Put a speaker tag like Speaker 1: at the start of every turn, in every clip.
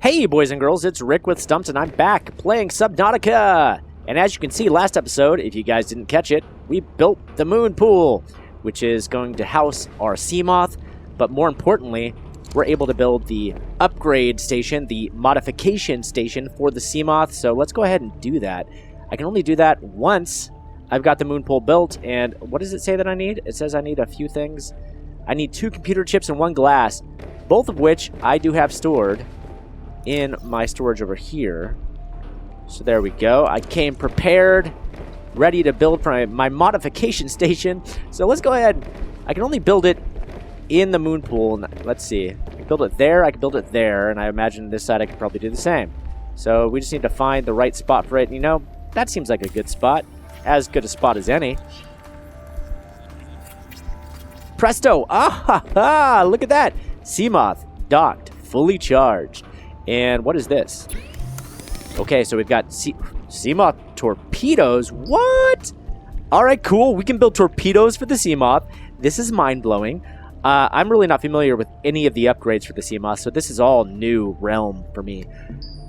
Speaker 1: Hey boys and girls, it's Rick with Stumpt and I'm back playing Subnautica! And as you can see last episode, if you guys didn't catch it, we built the moon pool, which is going to house our Seamoth, but more importantly, we're able to build the upgrade station, the modification station for the Seamoth, so let's go ahead and do that. I can only do that once I've got the moon pool built, and what does it say that I need? It says I need a few things. I need 2 computer chips and 1 glass, both of which I do have stored in my storage over here. So there we go. I came prepared, ready to build for my modification station. So let's go ahead. I can only build it in the moon pool. Let's see. I can build it there, I can build it there, and I imagine this side I could probably do the same. So we just need to find the right spot for it. You know, that seems like a good spot. As good a spot as any. Presto! Ah ha ha! Look at that! Seamoth docked, fully charged. And what is this? Okay, so we've got Seamoth torpedoes. What? Alright, cool. We can build torpedoes for the Seamoth. This is mind-blowing. I'm really not familiar with any of the upgrades for the Seamoth, so this is all new realm for me.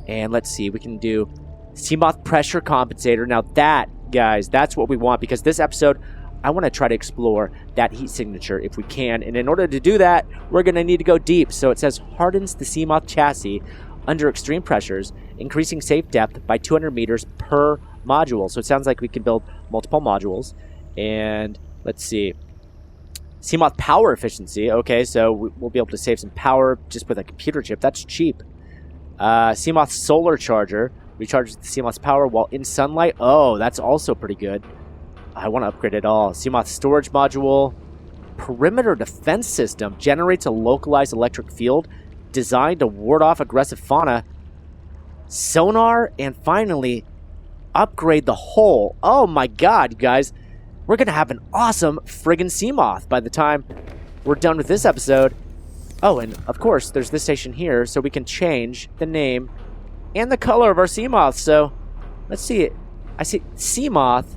Speaker 1: And let's see, we can do Seamoth pressure compensator. Now that, guys, that's what we want, because this episode, I want to try to explore that heat signature if we can. And in order to do that, we're going to need to go deep. So it says hardens the Seamoth chassis under extreme pressures, increasing safe depth by 200 meters per module. So it sounds like we can build multiple modules. And let's see. Seamoth power efficiency. Okay, so we'll be able to save some power just with a computer chip. That's cheap. Seamoth solar charger recharges the Seamoth's power while in sunlight. Oh, that's also pretty good. I want to upgrade it all. Seamoth storage module. Perimeter defense system generates a localized electric field designed to ward off aggressive fauna. Sonar, and finally, upgrade the hull. Oh my god, you guys. We're going to have an awesome friggin' Seamoth by the time we're done with this episode. Oh, and of course, there's this station here, so we can change the name and the color of our Seamoth. So, let's see. I see Seamoth.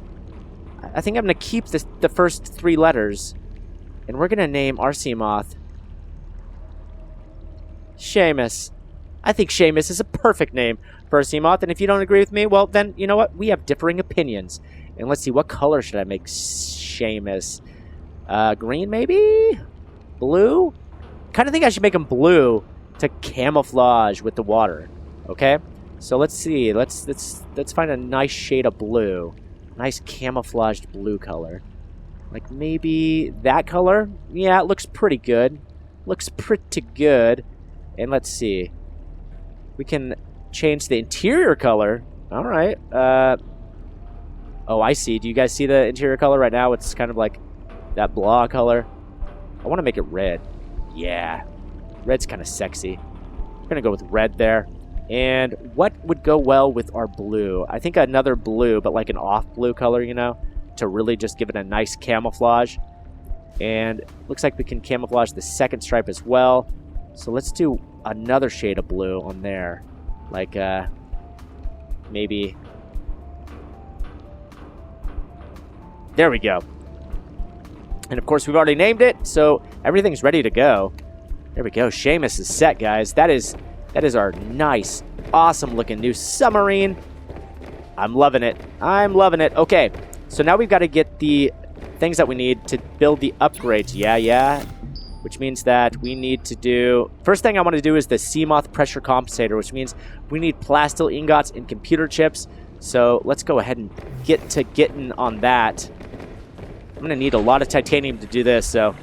Speaker 1: I think I'm going to keep the first 3 letters. And we're going to name our Seamoth Seamus. I think Seamus is a perfect name for a Seamoth. And if you don't agree with me, well, then, you know what? We have differing opinions. And let's see, what color should I make Seamus? Green, maybe? Blue? Kind of think I should make him blue to camouflage with the water. Okay? So let's see. Let's find a nice shade of blue. Nice camouflaged blue color. Like maybe that color? Yeah, it looks pretty good. Looks pretty good. And let's see. We can change the interior color. Alright. Oh, I see. Do you guys see the interior color right now? It's kind of like that blah color. I want to make it red. Yeah. Red's kind of sexy. I'm going to go with red there. And what would go well with our blue? I think another blue, but like an off blue color, you know, to really just give it a nice camouflage. And looks like we can camouflage the second stripe as well. So let's do another shade of blue on there. Like, maybe. There we go. And of course, we've already named it, so everything's ready to go. There we go. Seamus is set, guys. That is our nice, awesome-looking new submarine. I'm loving it. I'm loving it. Okay, so now we've got to get the things that we need to build the upgrades. Yeah. Which means that we need to do... First thing I want to do is the Seamoth pressure compensator, which means we need plastil ingots and computer chips. So let's go ahead and get to getting on that. I'm going to need a lot of titanium to do this, so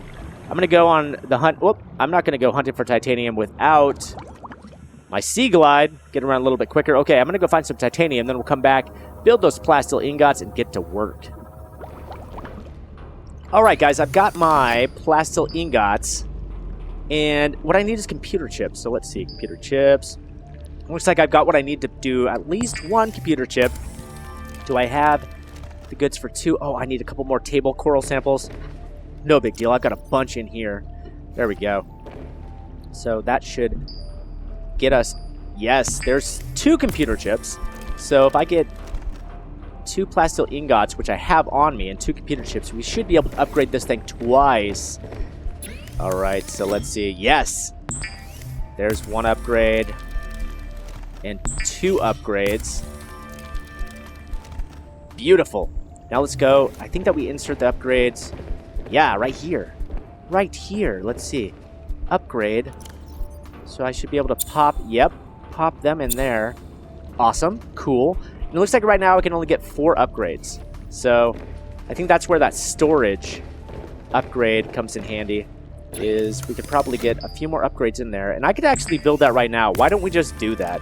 Speaker 1: I'm going to go on the hunt. Whoop, I'm not going to go hunting for titanium without my Sea Glide. Get around a little bit quicker. Okay, I'm going to go find some titanium, then we'll come back, build those plastil ingots, and get to work. Alright, guys, I've got my plastil ingots, and what I need is computer chips. So let's see, computer chips. Looks like I've got what I need to do at least 1 computer chip. Do I have the goods for 2? Oh, I need a couple more table coral samples. No big deal. I've got a bunch in here. There we go. So that should get us... Yes, there's 2 computer chips. So if I get 2 plastil ingots, which I have on me, and 2 computer chips, we should be able to upgrade this thing twice. Alright, so let's see. Yes! There's 1 upgrade. and 2 upgrades. Beautiful. Now let's go. I think that we insert the upgrades. Yeah, right here. Right here. Let's see. Upgrade. So I should be able to pop. Yep. Pop them in there. Awesome. Cool. And it looks like right now I can only get 4 upgrades. So I think that's where that storage upgrade comes in handy. Is we could probably get a few more upgrades in there. And I could actually build that right now. Why don't we just do that?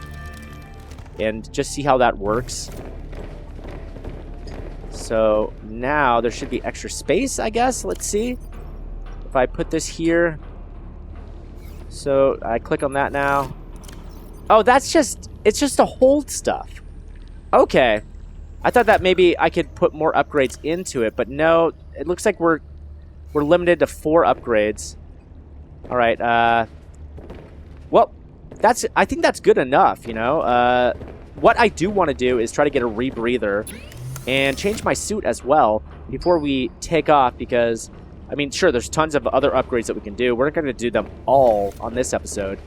Speaker 1: And just see how that works. So now there should be extra space, I guess. Let's see. If I put this here. So I click on that now. Oh, that's just... It's just to hold stuff. Okay. I thought that maybe I could put more upgrades into it. But no. It looks like we're limited to 4 upgrades. All right. Well, I think that's good enough, you know. What I do want to do is try to get a rebreather and change my suit as well before we take off because, I mean, sure, there's tons of other upgrades that we can do. We're not going to do them all on this episode.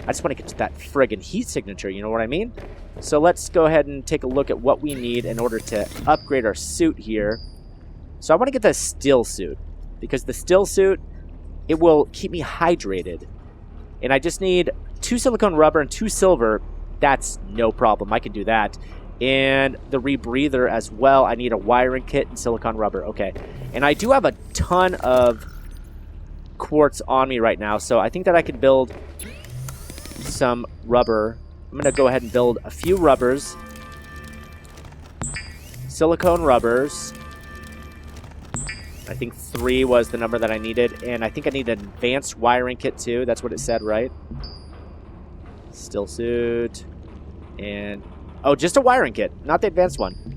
Speaker 1: I just want to get to that friggin' heat signature, you know what I mean? So let's go ahead and take a look at what we need in order to upgrade our suit here. So I want to get the still suit because the still suit, it will keep me hydrated. And I just need 2 silicone rubber and 2 silver. That's no problem. I can do that. And the rebreather as well. I need a wiring kit and silicone rubber. Okay. And I do have a ton of quartz on me right now. So I think that I can build some rubber. I'm going to go ahead and build a few rubbers. Silicone rubbers. I think 3 was the number that I needed. And I think I need an advanced wiring kit too. That's what it said, right? Still suit. And... oh, just a wiring kit, not the advanced one.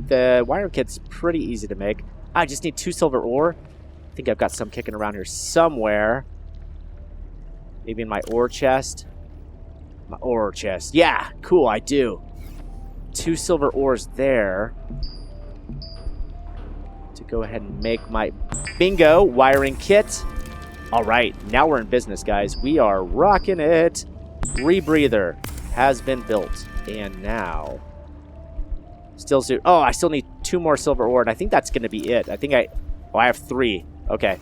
Speaker 1: The wiring kit's pretty easy to make. I just need 2 silver ore. I think I've got some kicking around here somewhere. Maybe in my ore chest. My ore chest. Yeah, cool, I do. 2 silver ores there. To go ahead and make my bingo wiring kit. All right, now we're in business, guys. We are rocking it. Rebreather has been built. And now, still suit. Oh, I still need 2 more silver ore, and I think that's going to be it. I think I have 3. Okay,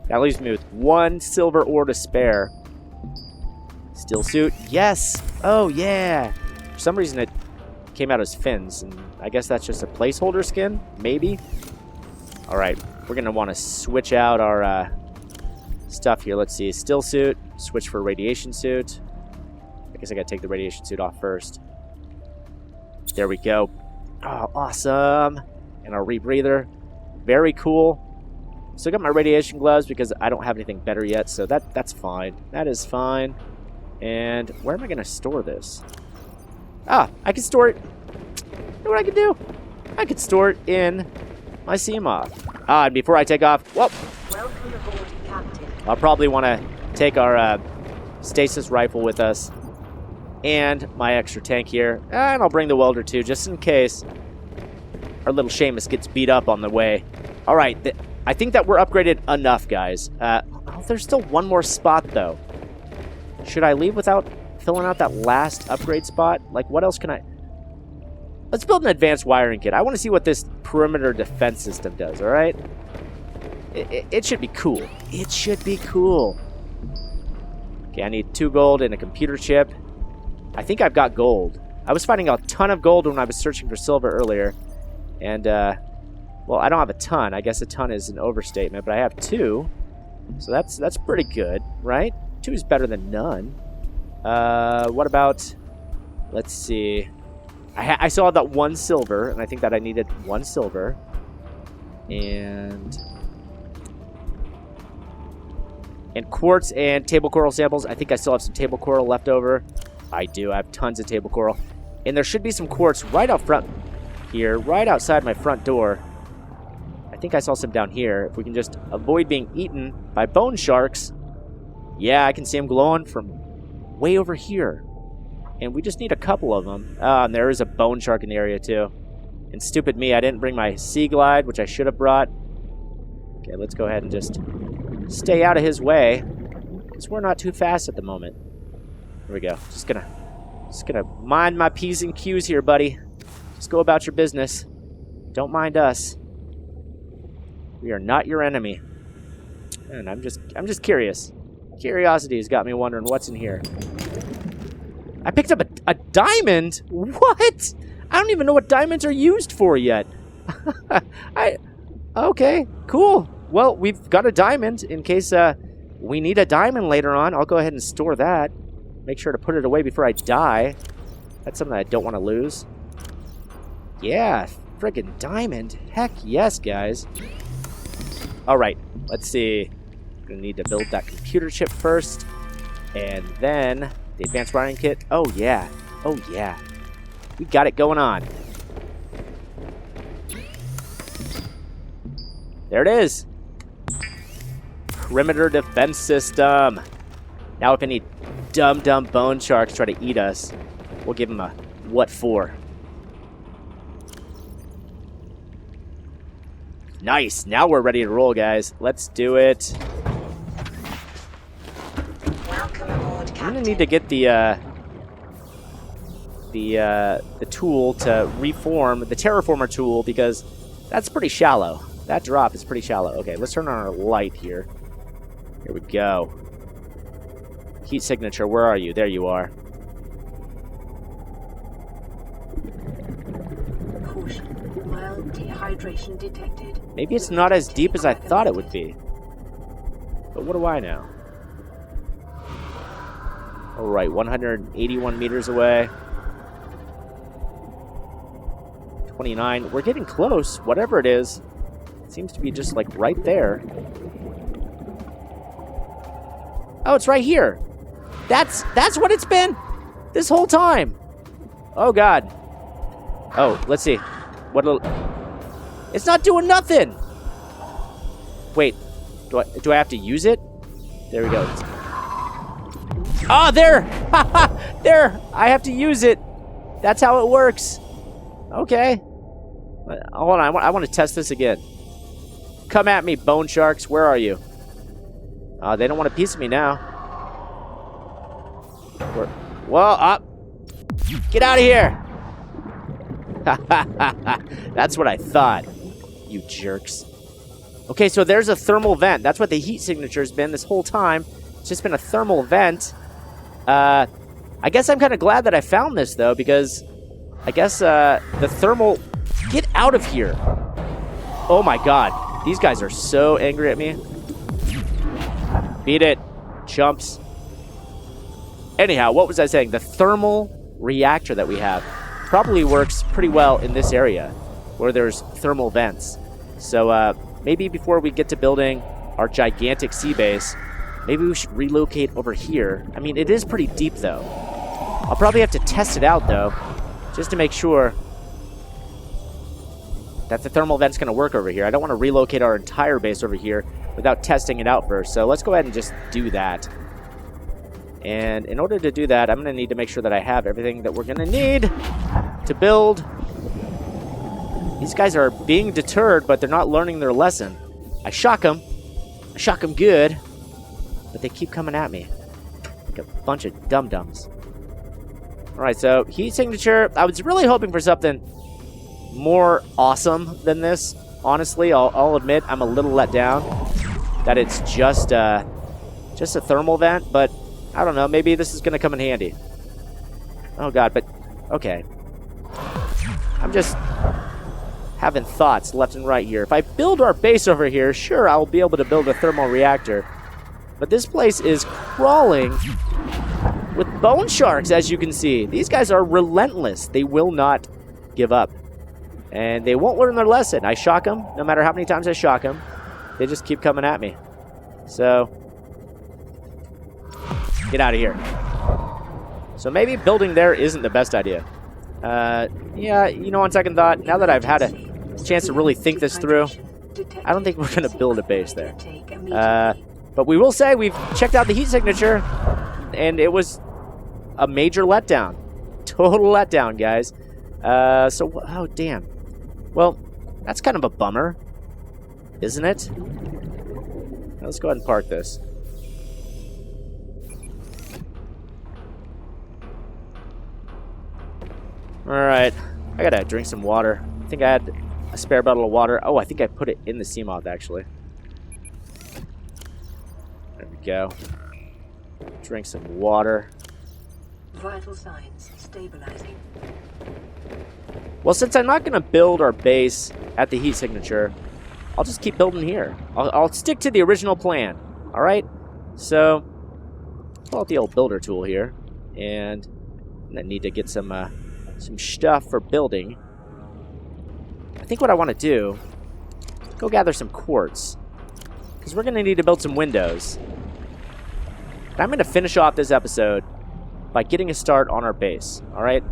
Speaker 1: that leaves me with 1 silver ore to spare. Still suit. Yes. Oh yeah. For some reason, it came out as fins, and I guess that's just a placeholder skin, maybe. All right, we're going to want to switch out our stuff here. Let's see. Still suit. Switch for radiation suit. I guess I got to take the radiation suit off first. There we go. Oh, awesome. And our rebreather. Very cool. Still got my radiation gloves because I don't have anything better yet, so that's fine. That is fine. And where am I going to store this? Ah, I can store it. You know what I can do? I could store it in my Seamoth. Ah, and before I take off, whoop.
Speaker 2: Welcome aboard, Captain.
Speaker 1: I'll probably want to take our stasis rifle with us. And my extra tank here. And I'll bring the welder too, just in case our little Seamus gets beat up on the way. All right, I think that we're upgraded enough, guys. Oh, there's still 1 more spot, though. Should I leave without filling out that last upgrade spot? Like, what else can I... Let's build an advanced wiring kit. I want to see what this perimeter defense system does, all right? It should be cool. It should be cool. Okay, I need 2 gold and a computer chip. I think I've got gold. I was finding a ton of gold when I was searching for silver earlier. And, well, I don't have a ton. I guess a ton is an overstatement, but I have 2. So that's pretty good, right? 2 is better than none. What about... Let's see. I saw that 1 silver, and I think that I needed 1 silver. And quartz and table coral samples. I think I still have some table coral left over. I do. I have tons of table coral. And there should be some quartz right out front here, right outside my front door. I think I saw some down here. If we can just avoid being eaten by bone sharks. Yeah, I can see them glowing from way over here. And we just need a couple of them. And there is a bone shark in the area too. And stupid me, I didn't bring my sea glide, which I should have brought. Okay, let's go ahead and just stay out of his way, because we're not too fast at the moment. Here we go. Just gonna Just gonna mind my P's and Q's here, buddy. Just go about your business. Don't mind us. We are not your enemy. And I'm just curious. Curiosity has got me wondering what's in here. I picked up a diamond? What? I don't even know what diamonds are used for yet. Okay, cool. Well, we've got a diamond in case we need a diamond later on. I'll go ahead and store that. Make sure to put it away before I die. That's something I don't want to lose. Yeah, friggin' diamond. Heck yes, guys. Alright, let's see. I'm gonna need to build that computer chip first. And then the advanced wiring kit. Oh yeah. Oh yeah. We got it going on. There it is. Perimeter defense system. Now if any dumb bone sharks try to eat us, we'll give them a what for. Nice. Now we're ready to roll, guys. Let's do it.
Speaker 2: Welcome aboard, Captain.
Speaker 1: I'm gonna need to get the tool to reform, the terraformer tool, because that's pretty shallow. That drop is pretty shallow. Okay, let's turn on our light here. Here we go. Heat signature, where are you? There you are.
Speaker 2: Caution. Mild dehydration detected.
Speaker 1: Maybe it's not as deep as I thought it would be. But what do I know? Alright, 181 meters away. 29. We're getting close. Whatever it is. It seems to be just like right there. Oh, it's right here. That's what it's been this whole time. Oh god. Oh, let's see. It's not doing nothing. Wait. Do I have to use it? There we go. Ah, there. There. I have to use it. That's how it works. Okay. Hold on. I want to test this again. Come at me, bone sharks. Where are you? They don't want a piece of me now. Well, up. Get out of here. That's what I thought. You jerks. Okay, so there's a thermal vent. That's what the heat signature's been this whole time. It's just been a thermal vent. I guess I'm kind of glad that I found this, though, because I guess the thermal... Get out of here. Oh, my God. These guys are so angry at me. Beat it. Chumps. Anyhow, what was I saying? The thermal reactor that we have probably works pretty well in this area where there's thermal vents. So maybe before we get to building our gigantic sea base, maybe we should relocate over here. I mean, it is pretty deep, though. I'll probably have to test it out, though, just to make sure that the thermal vent's going to work over here. I don't want to relocate our entire base over here without testing it out first. So let's go ahead and just do that. And in order to do that, I'm going to need to make sure that I have everything that we're going to need to build. These guys are being deterred, but they're not learning their lesson. I shock them. I shock them good. But they keep coming at me. Like a bunch of dum-dums. Alright, so heat signature. I was really hoping for something more awesome than this. Honestly, I'll admit I'm a little let down that it's just a thermal vent, but I don't know. Maybe this is going to come in handy. Oh, God, but okay. I'm just having thoughts left and right here. If I build our base over here, sure, I'll be able to build a thermal reactor. But this place is crawling with bone sharks, as you can see. These guys are relentless. They will not give up. And they won't learn their lesson. I shock them. No matter how many times I shock them, they just keep coming at me. So, get out of here. So maybe building there isn't the best idea. Yeah, you know, on second thought, now that I've had a chance to really think this through, I don't think we're going to build a base there. But we will say we've checked out the heat signature, and it was a major letdown. Total letdown, guys. So, oh, damn. Well, that's kind of a bummer, isn't it? Now let's go ahead and park this. Alright. I gotta drink some water. I think I had a spare bottle of water. Oh, I think I put it in the Seamoth, actually. There we go. Drink some water.
Speaker 2: Vital signs stabilizing.
Speaker 1: Well, since I'm not going to build our base at the heat signature, I'll just keep building here. I'll stick to the original plan. All right? So, pull out the old builder tool here. And I need to get some stuff for building. I think what I want to do, go gather some quartz. Because we're going to need to build some windows. And I'm going to finish off this episode by getting a start on our base. All right?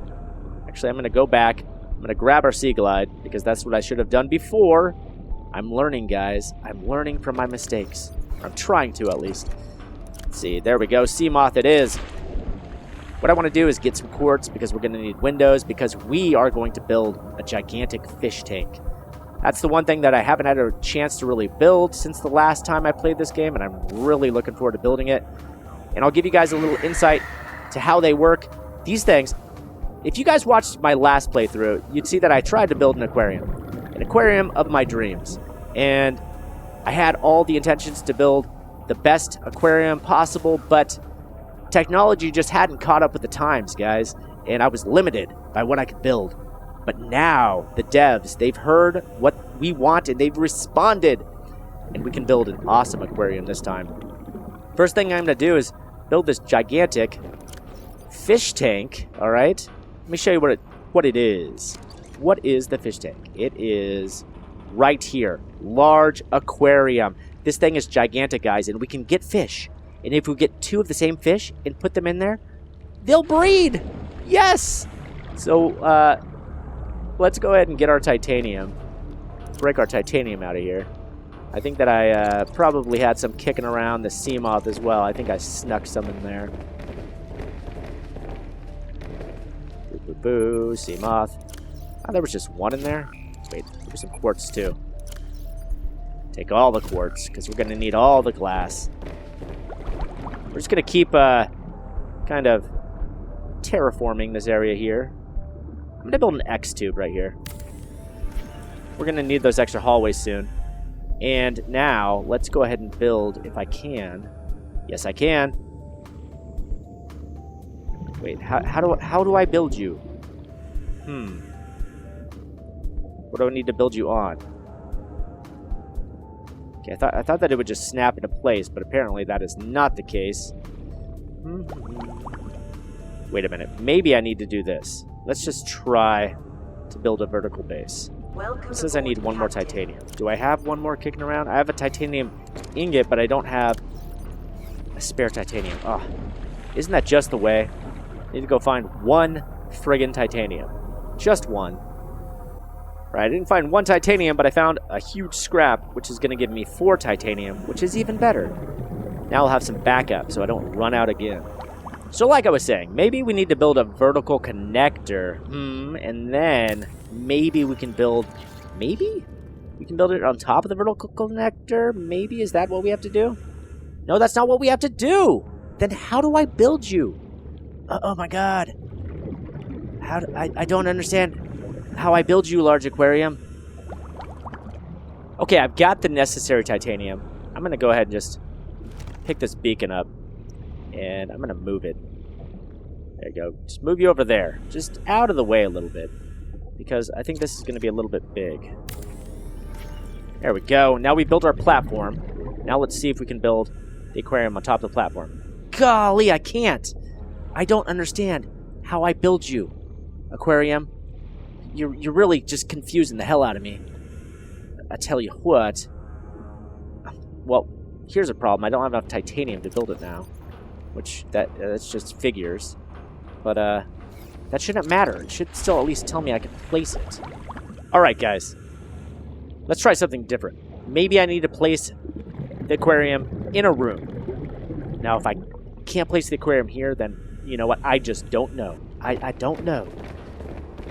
Speaker 1: Actually, I'm going to go back. I'm going to grab our Sea Glide, because that's what I should have done before. I'm learning, guys. I'm learning from my mistakes. I'm trying to, at least. Let's see. There we go. Seamoth it is. What I want to do is get some quartz, because we're going to need windows, because we are going to build a gigantic fish tank. That's the one thing that I haven't had a chance to really build since the last time I played this game, and I'm really looking forward to building it. And I'll give you guys a little insight to how they work. These things, if you guys watched my last playthrough, you'd see that I tried to build an aquarium of my dreams. And I had all the intentions to build the best aquarium possible, but technology just hadn't caught up with the times, guys, and I was limited by what I could build. But now, the devs, they've heard what we want, and they've responded, and we can build an awesome aquarium this time. First thing I'm going to do is build this gigantic fish tank, all right? Let me show you what it is. What is the fish tank? It is right here. Large aquarium. This thing is gigantic, guys, and we can get fish. And if we get 2 of the same fish and put them in there, they'll breed. Yes! So, let's go ahead and get our titanium. Break our titanium out of here. I think that I probably had some kicking around the Seamoth as well. I think I snuck some in there. Boo, Seamoth. Oh, there was just one in there? Wait, there was some quartz too. Take all the quartz, because we're going to need all the glass. We're just going to keep kind of terraforming this area here. I'm going to build an X tube right here. We're going to need those extra hallways soon. And now, let's go ahead and build, if I can. Yes, I can. Wait, how do I build you? What do I need to build you on? Okay, I thought that it would just snap into place, but apparently that is not the case. Wait a minute. Maybe I need to do this. Let's just try to build a vertical base. It says I need one more titanium. Do I have one more kicking around? I have a titanium ingot, but I don't have a spare titanium. Oh, isn't that just the way? I need to go find one friggin' titanium. Just one. Right, I didn't find one titanium, but I found a huge scrap, which is going to give me 4 titanium, which is even better. Now I'll have some backup, so I don't run out again. So like I was saying, maybe we need to build a vertical connector. And then maybe we can build... Maybe? We can build it on top of the vertical connector? Maybe? Is that what we have to do? No, that's not what we have to do! Then how do I build you? Oh my god. I don't understand how I build you, large aquarium. Okay, I've got the necessary titanium. I'm going to go ahead and just pick this beacon up. And I'm going to move it. There you go. Just move you over there. Just out of the way a little bit. Because I think this is going to be a little bit big. There we go. Now we built our platform. Now let's see if we can build the aquarium on top of the platform. Golly, I can't. I don't understand how I build you, aquarium. You're really just confusing the hell out of me. I tell you what. Well, here's a problem. I don't have enough titanium to build it now. Which, that's just figures. But, that shouldn't matter. It should still at least tell me I can place it. Alright, guys. Let's try something different. Maybe I need to place the aquarium in a room. Now, if I can't place the aquarium here, then, you know what? I just don't know. I don't know.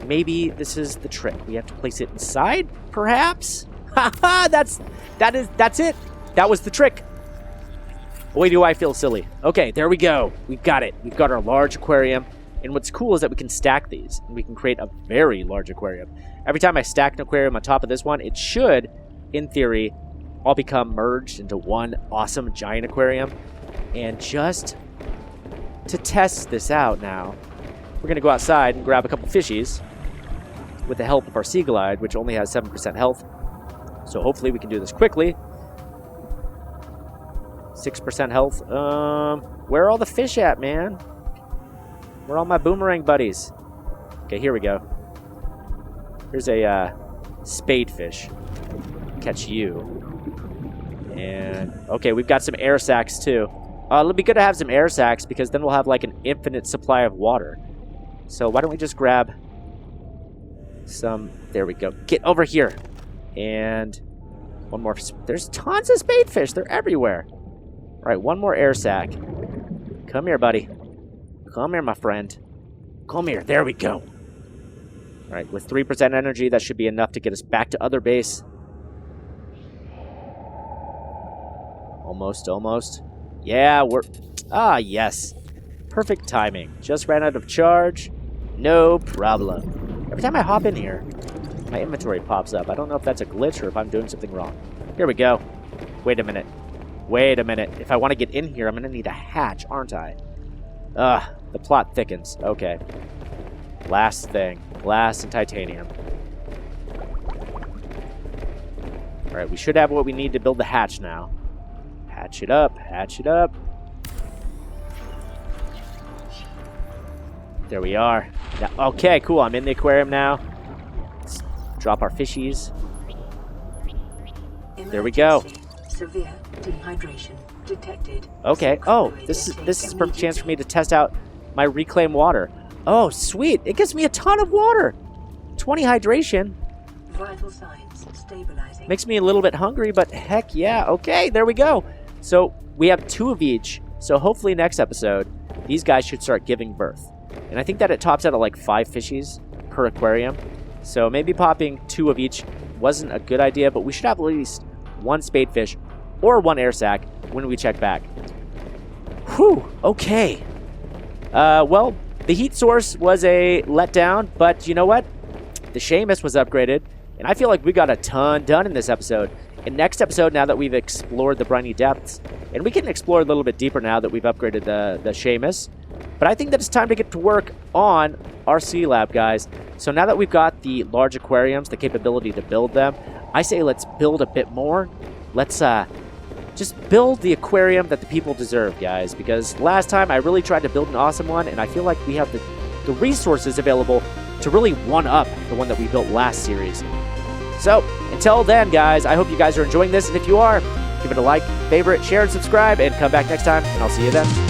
Speaker 1: Maybe this is the trick. We have to place it inside, perhaps? Haha, that's it. That was the trick. Boy, do I feel silly. Okay, there we go. We've got it. We've got our large aquarium. And what's cool is that we can stack these, and we can create a very large aquarium. Every time I stack an aquarium on top of this one, it should, in theory, all become merged into one awesome giant aquarium. And just to test this out now, we're going to go outside and grab a couple fishies with the help of our Sea Glide, which only has 7% health. So hopefully we can do this quickly. 6% health. Where are all the fish at, man? Where are all my boomerang buddies? Okay, here we go. Here's a spadefish. Catch you. And, okay, we've got some air sacs, too. It'll be good to have some air sacs, because then we'll have, like, an infinite supply of water. So why don't we just grab some... There we go. Get over here. And one more... There's tons of spadefish. They're everywhere. All right, one more air sac. Come here, buddy. Come here, my friend. Come here. There we go. All right, with 3% energy, that should be enough to get us back to other base. Almost, almost. Yeah, we're... Ah, yes. Perfect timing. Just ran out of charge. No problem. Every time I hop in here, my inventory pops up. I don't know if that's a glitch or if I'm doing something wrong. Here we go. Wait a minute. Wait a minute. If I want to get in here, I'm going to need a hatch, aren't I? The plot thickens. Okay. Last thing. Glass and titanium. Alright, we should have what we need to build the hatch now. Hatch it up. Hatch it up. There we are. Now, okay, cool. I'm in the aquarium now. Let's drop our fishies. There we go.
Speaker 2: Severe dehydration detected.
Speaker 1: Okay. Oh, this is a perfect chance for me to test out my reclaimed water. Oh, sweet. It gives me a ton of water. 20 hydration.
Speaker 2: Vital signs stabilizing.
Speaker 1: Makes me a little bit hungry, but heck yeah. Okay, there we go. So we have 2 of each. So hopefully next episode, these guys should start giving birth. And I think that it tops out at like 5 fishies per aquarium. So maybe popping 2 of each wasn't a good idea, but we should have at least 1 spadefish or 1 air sac when we check back. Whew, okay. Well, the heat source was a letdown, but you know what? The Seamus was upgraded, and I feel like we got a ton done in this episode. In next episode, now that we've explored the briny depths, and we can explore a little bit deeper now that we've upgraded the Seamus, but I think that it's time to get to work on our sea lab, guys. So now that we've got the large aquariums, the capability to build them, I say let's build a bit more. Let's just build the aquarium that the people deserve, guys, because last time I really tried to build an awesome one, and I feel like we have the resources available to really one-up the one that we built last series. So, until then, guys, I hope you guys are enjoying this, and if you are, give it a like, favorite, share, and subscribe, and come back next time, and I'll see you then.